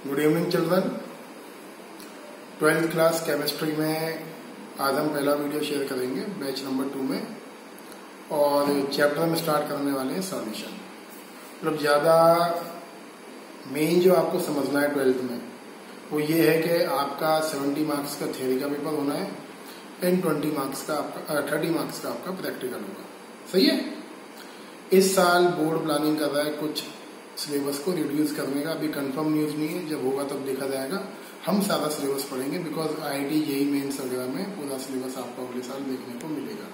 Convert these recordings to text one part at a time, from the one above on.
Good evening children. 12th class chemistry में आज हम पहला वीडियो शेयर करेंगे बैच नंबर 2 में, और चैप्टर में स्टार्ट करने वाले हैं सॉल्यूशन। मतलब ज़्यादा मेन जो आपको समझना है 12th में वो ये है कि आपका 70 मार्क्स का थ्योरी का पेपर होना है एंड 30 मार्क्स का आपका प्रैक्टिकल होगा। सही है। इस साल बोर्ड प्लानिंग कर रहा है कुछ सिलेबस को रिड्यूस करने का, अभी कंफर्म न्यूज नहीं है, जब होगा तब देखा जाएगा। हम सारा सिलेबस पढ़ेंगे बिकॉज IIT जेईई मेंस वगैरह में पूरा सिलेबस आपको अगले साल देखने को मिलेगा।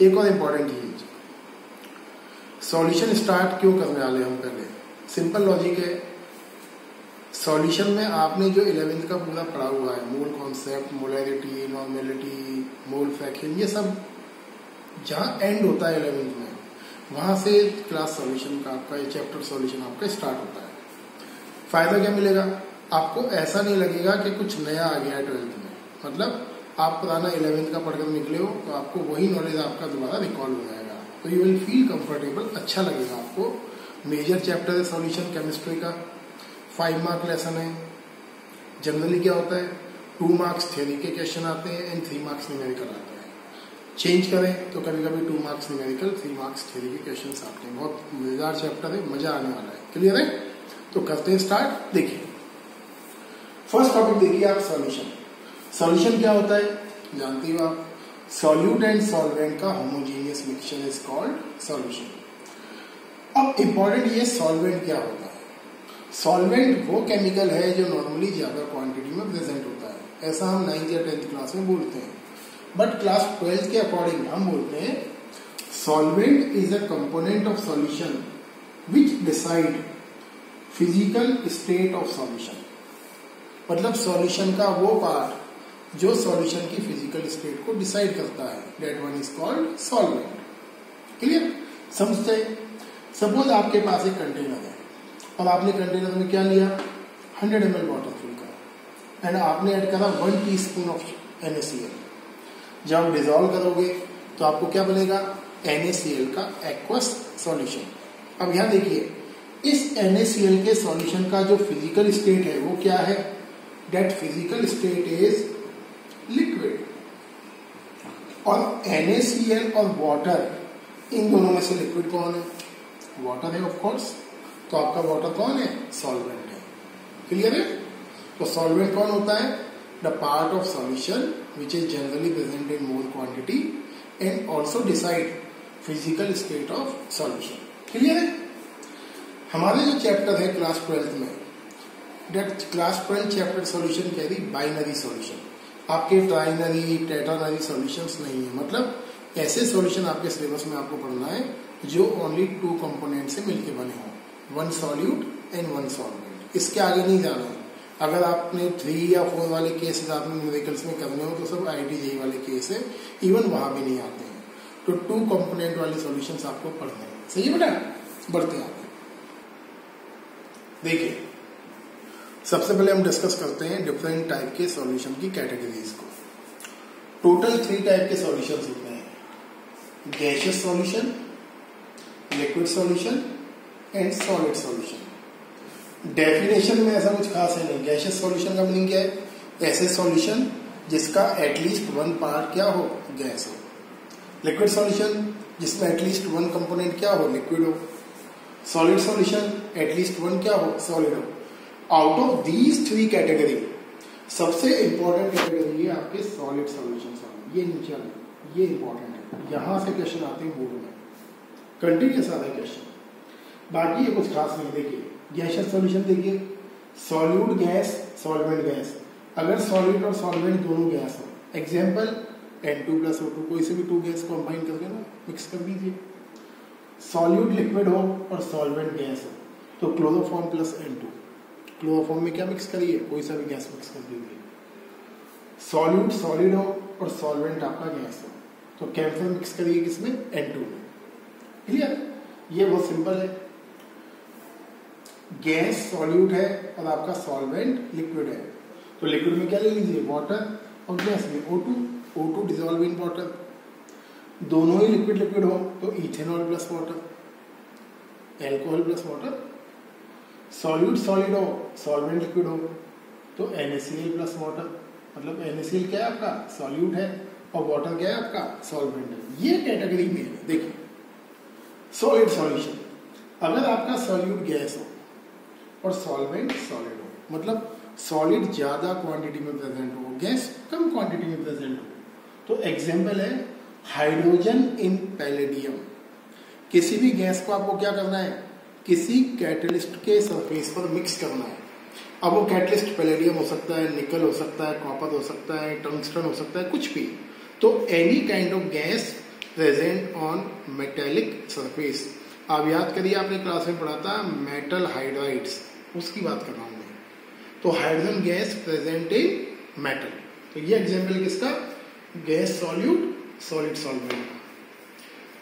एक और इम्पोर्टेंट चीज, सॉल्यूशन स्टार्ट क्यों करने वाले हम पहले, सिंपल लॉजिक है। सॉल्यूशन में आपने जो 11th का पूरा पढ़ा हुआ है, mole concept, molarity, normality, mole fraction, ये सब जहाँ एंड होता है 11th में, वहां से क्लास सॉल्यूशन का आपका, ये चैप्टर सॉल्यूशन आपका स्टार्ट होता है। फायदा क्या मिलेगा आपको, ऐसा नहीं लगेगा कि कुछ नया आ गया है 12th में। मतलब आप पुराना 11th का पढ़कर निकले हो तो आपको वही नॉलेज आपका दोबारा रिकॉल हो जाएगा, तो यू विल फील कंफर्टेबल, अच्छा लगेगा आपको। मेजर चैप्टर है सॉल्यूशन केमिस्ट्री का, 5 मार्क लेसन है। जनरली क्या होता है, 2 मार्क्स थ्योरी के क्वेश्चन आते हैं एंड 3 मार्क्स न्यूमेरिकल आते हैं। चेंज करें तो कभी कभी 2 मार्क्स न्यूमेरिकल, 3 मार्क्स थ्योरी के क्वेश्चन आते हैं। बहुत मजेदार चैप्टर है, मजा आने वाला है। क्लियर है? तो करते हैं स्टार्ट। देखिए फर्स्ट टॉपिक देखिए आप, सॉल्यूशन। सॉल्यूशन क्या होता है जानती हो आप, सॉल्यूट एंड सॉल्वेंट का homogeneous mixture is called solution. अब इंपॉर्टेंट ये सॉल्वेंट क्या होता है। सॉल्वेंट वो केमिकल है जो नॉर्मली ज्यादा क्वांटिटी में प्रेजेंट होता है, ऐसा हम 9th या 10th क्लास में बोलते हैं। बट क्लास 12th के अकॉर्डिंग हम बोलते हैं solvent is a component of solution which decide physical state of solution. मतलब सॉल्यूशन का वो पार्ट जो सॉल्यूशन की फिजिकल स्टेट को डिसाइड करता है, that one is called solvent. Clear? समझते? सपोज आपके पास एक कंटेनर है और आपने कंटेनर में क्या लिया, 100 ml वाटर फिल करा एंड आपने ऐड करा 1 टीस्पून ऑफ NaCl। जब आप डिजोल्व करोगे तो आपको क्या बनेगा, NaCl का एक्वस सॉल्यूशन। अब यहां देखिए, इस NaCl के सॉल्यूशन का जो फिजिकल स्टेट है वो क्या है, that physical state is liquid. और NaCl और वाटर, इन दोनों में से लिक्विड कौन है, वाटर है ऑफ कोर्स, तो आपका वाटर कौन है, सॉल्वेंट है। क्लियर है? तो सॉल्वेंट कौन होता है, the part of solution which is generally present in more quantity and also decide physical state of solution। Clear है? हमारे जो चैप्टर है क्लास 12th में, that class 12 chapter solution carry binary solution, आपके ट्राइनरी टेट्रानरी सॉल्यूशंस नहीं है। मतलब ऐसे सॉल्यूशन आपके सिलेबस में आपको पढ़ना है जो ओनली 2 कंपोनेंट से मिलकर बने हों, 1 सॉल्यूट एंड 1 सॉल्वेंट। इसके आगे नहीं जाना है। अगर आपने 3 या 4 वाले केसेस आपने न्यूमेरिकल्स में करने हो तो सब IIT जेईई वाले केस है, इवन वहां भी नहीं आते हैं। तो 2 कंपोनेंट वाले सॉल्यूशंस आपको पढ़ने हैं। सही है बेटा? बढ़ते हैं आगे। देखिए सबसे पहले हम डिस्कस करते हैं डिफरेंट टाइप के सॉल्यूशन की कैटेगरीज को। टोटल 3 टाइप के सॉल्यूशंस होते हैं, gaseous solution, liquid solution and solid solution. Definition में ऐसा कुछ खास है नहीं। गैसियस सॉल्यूशन का मीनिंग क्या है, ऐसे सॉल्यूशन जिसका एटलीस्ट 1 पार्ट क्या हो, गैस हो। लिक्विड सॉल्यूशन जिसमें एटलीस्ट 1 कंपोनेंट क्या हो, लिक्विड हो। सॉलिड सॉल्यूशन एटलीस्ट 1 क्या हो, सॉलिड हो। आउट ऑफ दीज 3 कैटेगरी सबसे इंपॉर्टेंट कैटेगरी है आपके सॉलिड सॉल्यूशन। ये नीचे वाले, ये इंपॉर्टेंट है, यहां से क्वेश्चन आते हैं बोर्ड में, कंटिन्यूस आता है क्वेश्चन। बाकी ये कुछ खास नहीं। देखिए गैसियस सॉल्यूशन देखिए, सॉल्यूट गैस, सॉल्वेंट गैस। अगर सॉल्यूट और सॉल्वेंट दोनों गैस हो, एग्जांपल N2 + O2, कोई से भी 2 गैस कंबाइन करके ना मिक्स कर दीजिए। सॉल्यूट लिक्विड हो और सॉल्वेंट गैस हो तो क्लोरोफॉर्म + N2, क्लोरोफॉर्म में क्या मिक्स करिए, कोई सा भी गैस मिक्स कर दीजिए। सॉल्यूट सॉलिड हो और सॉल्वेंट आपका गैस हो तो कैम्फर मिक्स करिए किसमें, N2 में। क्लियर? ये बहुत सिंपल है। गैस सॉल्यूट है और आपका सॉल्वेंट लिक्विड है, तो लिक्विड में क्या ले लीजिए, वाटर, और गैस में O2 डिजोल्व इन वाटर। दोनों ही लिक्विड लिक्विड हो तो ethanol + water, alcohol + water. Solute solid हो, सॉल्वेंट लिक्विड हो, तो NaCl प्लस वाटर, मतलब NaCl क्या है आपका सॉल्यूट है और वाटर क्या है आपका सॉल्वेंट है। ये कैटेगरी में है। देखिए सॉलिड सॉल्यूशन, अगर आपका सॉल्यूट गैस हो और सॉल्वेंट सॉलिड हो, मतलब सॉलिड ज्यादा क्वांटिटी में प्रेजेंट हो, गैस कम क्वांटिटी में प्रेजेंट हो, तो एग्जांपल है हाइड्रोजन इन पैलेडियम। किसी भी गैस को आपको क्या करना है, किसी कैटलिस्ट के सरफेस पर मिक्स करना है। अब वो कैटलिस्ट पैलेडियम हो सकता है, निकल हो सकता है, कॉपर हो सकता है, टंगस्टन हो सकता है, कुछ भी। तो any kind of gas present on metallic surface. आप याद करिए, आपने क्लास में पढ़ा था मेटल हाइड्राइड्स, उसकी बात कर रहा हूं मैं। तो hydrogen gas present in metal, तो ये एग्जाम्पल किसका, गैस सॉल्यूट सॉलिड सॉल्वेंट।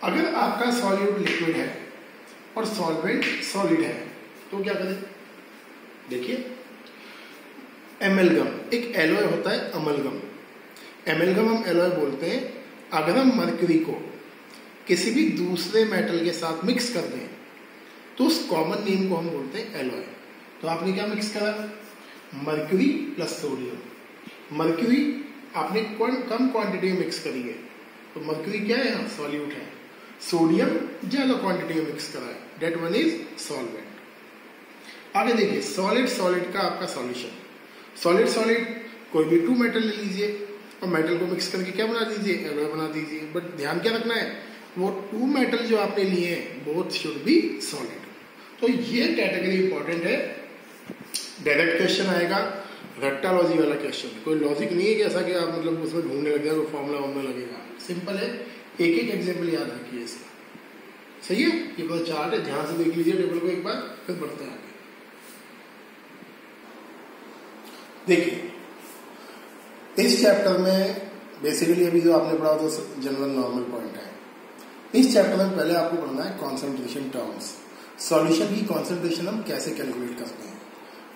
अगर आपका सॉल्यूट लिक्विड है और सॉल्वेंट सॉलिड है तो क्या करें, देखिए एमलगम, एक एलॉय होता है अमलगम, एमलगम हम एलॉय बोलते हैं। अगर हम मरकरी को किसी भी दूसरे मेटल के साथ मिक्स कर दें तो उस कॉमन नेम को हम बोलते हैं एलॉय। तो आपने क्या मिक्स करा, मरकरी प्लस सोडियम। मरकरी आपने कम क्वांटिटी में मिक्स करी है, तो मरकरी क्या है, यहाँ सॉल्यूट है। सोडियम ज्यादा क्वांटिटी में मिक्स करा है, डेट वन इज सॉल्वेंट। आगे देखिए सॉलिड सॉलिड का आपका सॉल्यूशन, सॉलिड सॉलिड कोई भी टू मेटल ले लीजिए और मेटल को मिक्स करके क्या बना दीजिए, एलॉय बना दीजिए। बट ध्यान क्या रखना है, वो टू मेटल जो आपने लिए हैं बोथ शुड बी सॉलिड। तो ये कैटेगरी इंपॉर्टेंट है, डायरेक्ट क्वेश्चन आएगा, रेक्टालॉजी वाला क्वेश्चन, कोई लॉजिक नहीं है कि ऐसा कि आप मतलब उसमें ढूंढने लग जाए, कोई फॉर्मूला वॉर्मूला लगेगा, सिंपल है। एक एक एग्जाम्पल याद रखिए इसका, सही है। ये पूरा चार्ट है, ध्यान से देख लीजिए टेबल को एक बार, फिर बढ़ते हैं आगे। देखिए इस चैप्टर में बेसिकली अभी जो आपने पढ़ा तो जनरल नॉर्मल पॉइंट है। इस चैप्टर में पहले आपको पढ़ना है कॉन्सेंट्रेशन टर्म्स, सॉल्यूशन की कॉन्सेंट्रेशन हम कैसे कैलकुलेट करते हैं।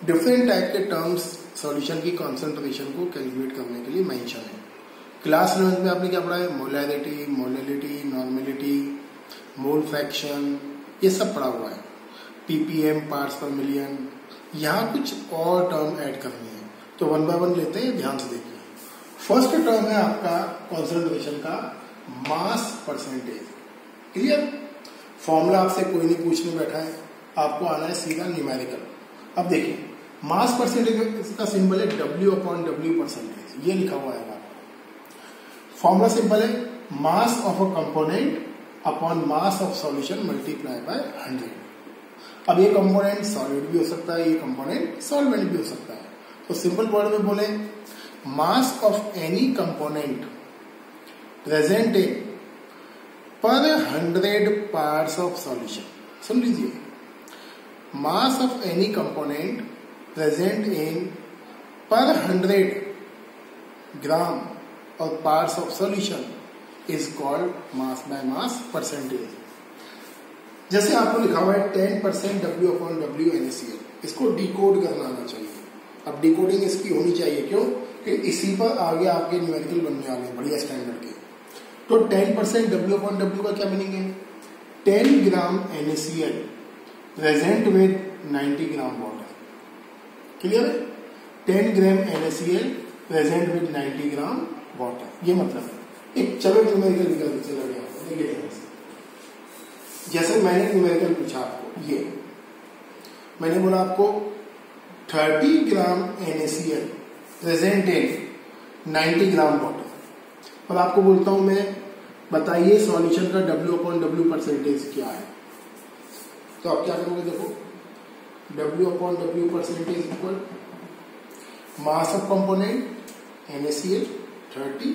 डिफरेंट टाइप के टर्म्स सॉल्यूशन की कॉन्सेंट्रेशन को कैलकुलेट करने के लिए मेंशन है। क्लास 11 में आपने क्या पढ़ा है, molarity, molality, normality, mole fraction, ये सब पढ़ा हुआ है। ppm पार्ट्स पर मिलियन, यहाँ कुछ और टर्म ऐड करनी है, तो वन बाय वन लेते हैं, ध्यान से देखिए। फर्स्ट टर्म है आपका कॉन्सेंट्रेशन का मास परसेंटेज। क्लियर, फॉर्मूला आपसे कोई नहीं पूछने बैठा है, आपको आना है सीधा न्यूमेरिकल। अब देखिए मास परसेंटेज का सिंबल है W/W परसेंटेज, ये लिखा हुआ है। फॉर्मूला सिंपल है, mass of a component upon mass of solution multiply by 100। अब ये कंपोनेंट सॉलिड भी हो सकता है, ये कंपोनेंट सॉल्वेंट भी हो सकता है। तो सिंपल वर्ड में बोले, mass of any component present in पर 100 पार्ट्स ऑफ सॉल्यूशन। सुन लीजिए, mass of any component present in पर 100 ग्राम और parts of solution is called mass by mass percentage. जैसे आपको लिखा हुआ है 10% W/W NaCl, इसको डिकोड करना आना चाहिए। अब डिकोडिंग इसकी होनी चाहिए, क्यों कि इसी पर आगे आपके न्यूमेरिकल बनने वाले हैं बढ़िया स्टैंडर्ड के। तो 10% W/W का क्या मीनिंग है, 10 ग्राम NaCl present with 90 gram water. Clear है, 10 ग्राम NaCl present with 90 gram water, ये मतलब है। एक चलो न्यूमेरिकल निकल चला गया, देखिए जैसे मैंने न्यूमेरिकल पूछा आपको, ये मैंने बोला आपको 30 ग्राम NaCl present in 90 gram water, और आपको बोलता हूं मैं, बताइए सॉल्यूशन का W/W परसेंटेज क्या है। तो आप क्या करोगे, देखो W/W percentage equal mass of component NaCl 30,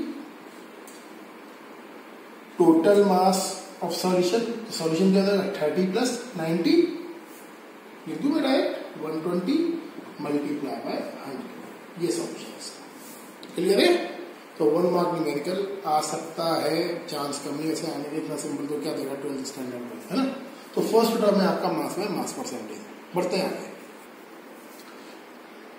total mass of solution, solution क्या था 30 प्लस 90, लिख दूं मैं डायरेक्ट 120 मल्टीप्लाई बाय 100, ये सॉल्यूशन। क्लियर है, तो 1 मार्क न्यूमेरिकल आ सकता है, चांस कम है ऐसे आने के, इतना सिंपल तो क्या देगा 12th स्टैंडर्ड में, है ना। तो फर्स्ट टर्म है आपका मास बाय मास परसेंटेज। बढ़ते हैं आगे,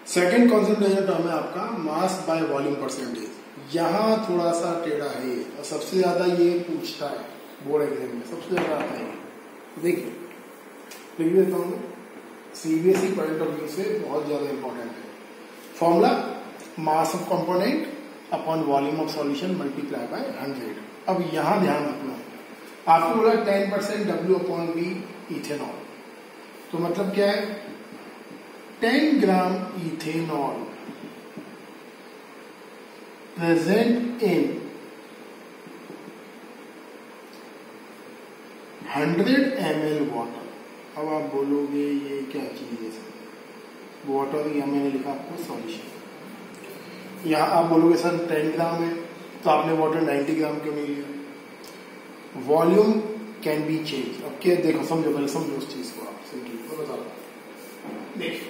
सेकेंड कॉन्सेंट्रेशन टर्म है आपका मास बाय वॉल्यूम परसेंटेज। यहां थोड़ा सा टेढ़ा है ये, और सबसे ज्यादा ये पूछता है बोर्ड एग्जाम में, सबसे ज्यादा आता है। देखिए लिख देता हूं, सीबीएसई पॉइंट ऑफ व्यू से बहुत ज्यादा इंपॉर्टेंट है। Formula mass of component upon volume of solution multiply by 100। अब यहां ध्यान रखना है, आपको बोला 10% W/V इथेनॉल, तो मतलब क्या है 10 gram ethanol present in 100 ml water. अब आप बोलोगे ये क्या चीज है, वाटर, या मैंने लिखा आपको सॉल्यूशन। यहां आप बोलोगे सर 10 ग्राम है, तो आपने वाटर 90 ग्राम क्यों नहीं लिया? Volume can be change. अब क्या देखो, समझो पहले, समझो उस चीज को, आप समझिए, मैं बता रहा हूं। देखिए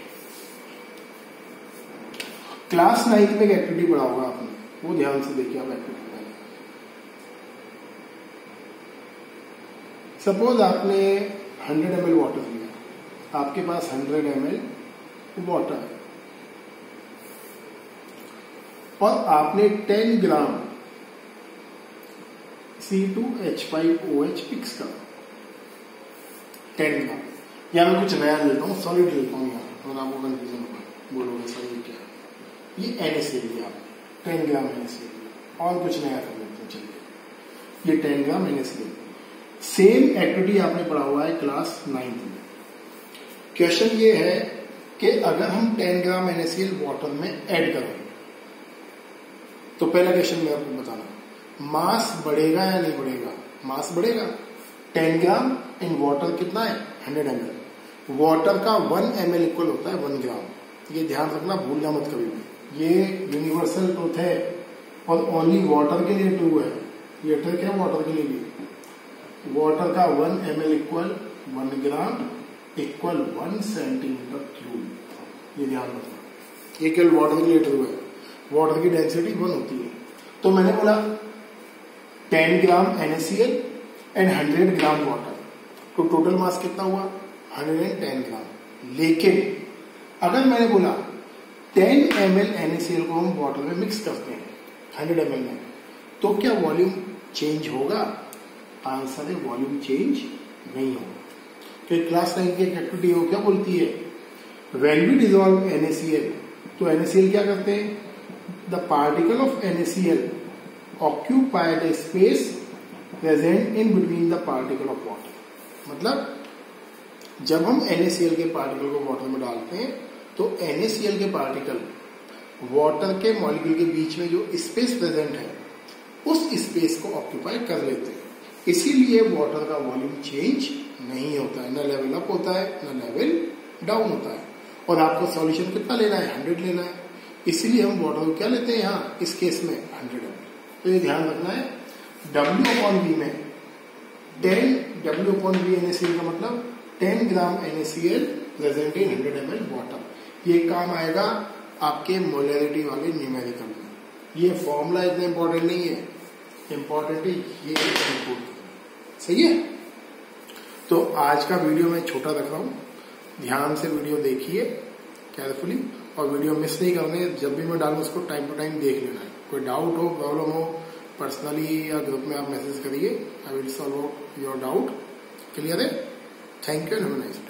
क्लास 9 में एक एक्टिविटी पढ़ा होगा आपने, वो ध्यान से देखिए आप एक्टिविटी। सपोज आपने 100 ml वाटर लिया, आपके पास 100 ml वाटर है और आपने 10 ग्राम C2H5OH मिक्स करा, 10 ग्राम। या मैं कुछ नया लेता हूँ, सॉलिड लेता हूँ यहाँ, और आपको कंफ्यूजन होगा, बोलोगे सर ये क्या है? ये NaCl लिया आपने, 10 ग्राम NaCl लिया, और कुछ नया कर लेते हैं, चलिए ये 10 ग्राम NaCl। सेम एक्टिविटी आपने पढ़ा हुआ है क्लास 9 में। क्वेश्चन ये है कि अगर हम 10 ग्राम NaCl वाटर में ऐड करें, तो पहला क्वेश्चन मैं आपको बताना, मास बढ़ेगा या नहीं बढ़ेगा? मास बढ़ेगा। 10 ग्राम इन वाटर कितना है? 100 ml। वाटर का 1 ml इक्वल होता है 1 ग्राम। ये ध्यान रखना, भूलना मत कभी भी, ये यूनिवर्सल ट्रूथ है और ओनली वाटर के लिए ट्रू है। ये ट्रिक है वाटर के लिए भी। वाटर का 1 ml इक्वल 1 ग्राम इक्वल 1 सेंटीमीटर क्यूब। ये ध्यान रखना, ये केवल वाटर के लिए ट्रू है। वाटर की डेंसिटी 1 होती है। तो मैंने बोला 10 ग्राम NaCl एंड 100 ग्राम वाटर, तो टोटल मास कितना हुआ? 110 ग्राम। लेकिन अगर मैंने बोला 10 ml NaCl को हम वाटर में मिक्स करते हैं 100 ml में, तो क्या वॉल्यूम चेंज होगा? आंसर है वॉल्यूम चेंज नहीं होगा। फिर क्लास 9 की एक एक्टिविटी हो क्या बोलती है, व्हेन वी डिसॉल्व NaCl, तो NaCl क्या करते हैं? The particle of NaCl occupied A space present in between the particle of water. मतलब जब हम NaCl के पार्टिकल को वाटर में डालते हैं, तो NaCl के पार्टिकल वाटर के मॉलिक्यूल के बीच में जो स्पेस प्रेजेंट है, उस स्पेस को ऑक्यूपाई कर लेते हैं। इसीलिए वाटर का वॉल्यूम चेंज नहीं होता है, न लेवल अप होता है न लेवल डाउन होता है। और आपको सॉल्यूशन कितना लेना है? 100 लेना है। इसीलिए हम वाटर को क्या लेते हैं यहाँ इस केस में? 100 ml। तो ये ध्यान रखना है, W/V में 10 W/V NaCl का मतलब 10 ग्राम NaCl present in 100 ml water. ये काम आएगा आपके मोलरिटी वाले न्यूमेरिकल में। ये फॉर्मूला इतना इंपॉर्टेंट नहीं है, इंपॉर्टेंट है ये इंपोर्ट। सही है। तो आज का वीडियो मैं छोटा रख रहा हूं, ध्यान से वीडियो देखिए केयरफुली, और वीडियो मिस नहीं करने। जब भी मैं डालूं उसको टाइम टू टाइम देख लेना है। कोई डाउट हो, प्रॉब्लम हो, पर्सनली या ग्रुप में आप मैसेज करिए, I will solve your doubt. Clear है? Thank you and have a nice day.